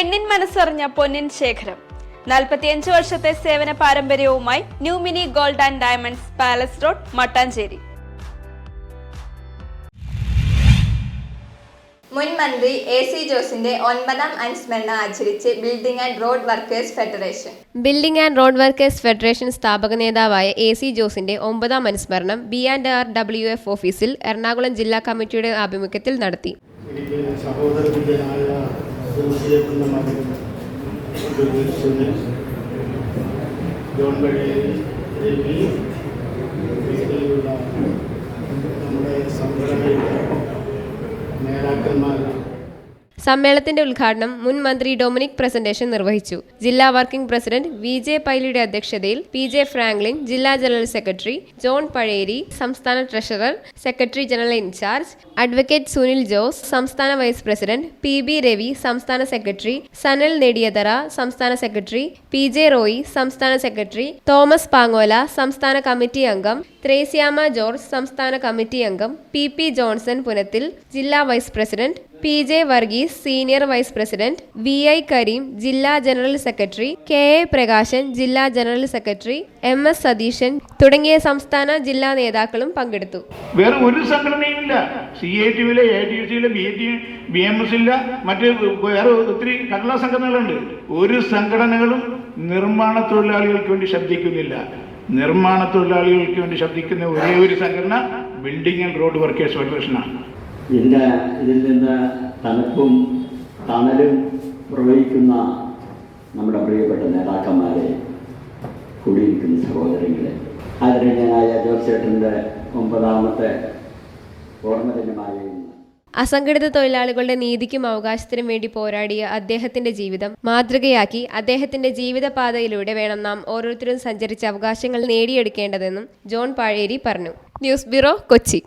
പെണ്ണിൻ മനസ്സറിഞ്ഞ പൊന്നിൻ ശേഖരം 45 വർഷത്തെ സേവന പാരമ്പര്യവുമായി new mini gold and diamonds palace road Mattancherry. മുൻ മന്ത്രി എ.സി. ജോസിന്റെ 9ാം അനുസ്മരണം ആചരിച്ച് building and road workers federation. Building and road workers federation സ്ഥാപക നേതാവായ എ.സി. ജോസിന്റെ 9ാം അനുസ്മരണം B&R ഓഫീസിൽ എറണാകുളം ജില്ലാ കമ്മിറ്റിയുടെ ആഭിമുഖ്യത്തിൽ നടത്തി. സമ്മേളനത്തിന്റെ ഉദ്ഘാടനം മുൻ മന്ത്രി ഡൊമിനിക് പ്രസന്റേഷൻ നിർവഹിച്ചു. ജില്ലാ വർക്കിംഗ് പ്രസിഡന്റ് വി.ജെ. പൈലിയുടെ അധ്യക്ഷതയിൽ പി.ജെ. ഫ്രാങ്ക്ലിൻ, ജില്ലാ ജനറൽ സെക്രട്ടറി ജോൺ പഴേരി, സംസ്ഥാന treasurer, secretary general in charge advocate Sunil Jose, സംസ്ഥാന വൈസ് പ്രസിഡന്റ് പി.ബി. രവി, സംസ്ഥാന സെക്രട്ടറി സനൽ നെടിയതറ, സംസ്ഥാന സെക്രട്ടറി പി.ജെ. റോയി, സംസ്ഥാന സെക്രട്ടറി തോമസ് പാങ്ങോല, സംസ്ഥാന കമ്മിറ്റി അംഗം ത്രേസ്യാമ ജോർജ്, സംസ്ഥാന കമ്മിറ്റി അംഗം പി.പി. ജോൺസൺ പുനത്തിൽ, ജില്ലാ vice president P J. Varghese, senior vice president V I. Karim, ജില്ലാ ജനറൽ സെക്രട്ടറി കെ.എ. പ്രകാശൻ, ജില്ലാ ജനറൽ സെക്രട്ടറി എം.എസ്. സതീശൻ തുടങ്ങിയ സംസ്ഥാന ജില്ലാ നേതാക്കളും പങ്കെടുത്തു. വേറെ ഒരു സംഘടനയുമില്ല. CITയിലെ, ATUCയിലെ, BMS മറ്റ് വേറെ ഒത്തിരി കടലാ സംഘടനകളുണ്ട്. ഒരു സംഘടനകളും നിർമ്മാണ തൊഴിലാളികൾക്ക് വേണ്ടി ശബ്ദിക്കുന്നില്ല. നിർമ്മാണ തൊഴിലാളികൾക്ക് വേണ്ടി ശബ്ദിക്കുന്ന ഒരേ ഒരു സംഘടന ബിൽഡിംഗ് ആൻഡ് റോഡ് വർക്കേഴ്സ് ഫെഡറേഷനാണ്. ഇതിൽ നിന്ന് തണുപ്പും തണലും പ്രവഹിക്കുന്ന നമ്മുടെ പ്രിയപ്പെട്ട നേതാക്കന്മാരെ, കൂടിയിരിക്കുന്ന സഹോദരങ്ങളെ, ആദരണീയനായ ജോസേട്ടൻ്റെ 9ാമത്തെ ഓർമ്മദിനമായ അസംഘടിത തൊഴിലാളികളുടെ നീതിക്കും അവകാശത്തിനും വേണ്ടി പോരാടിയ അദ്ദേഹത്തിന്റെ ജീവിതം മാതൃകയാക്കി അദ്ദേഹത്തിന്റെ ജീവിതപാതയിലൂടെ വേണം നാം ഓരോരുത്തരും സഞ്ചരിച്ച അവകാശങ്ങൾ നേടിയെടുക്കേണ്ടതെന്നും ജോൺ പഴേരി പറഞ്ഞു. News bureau, Kochi.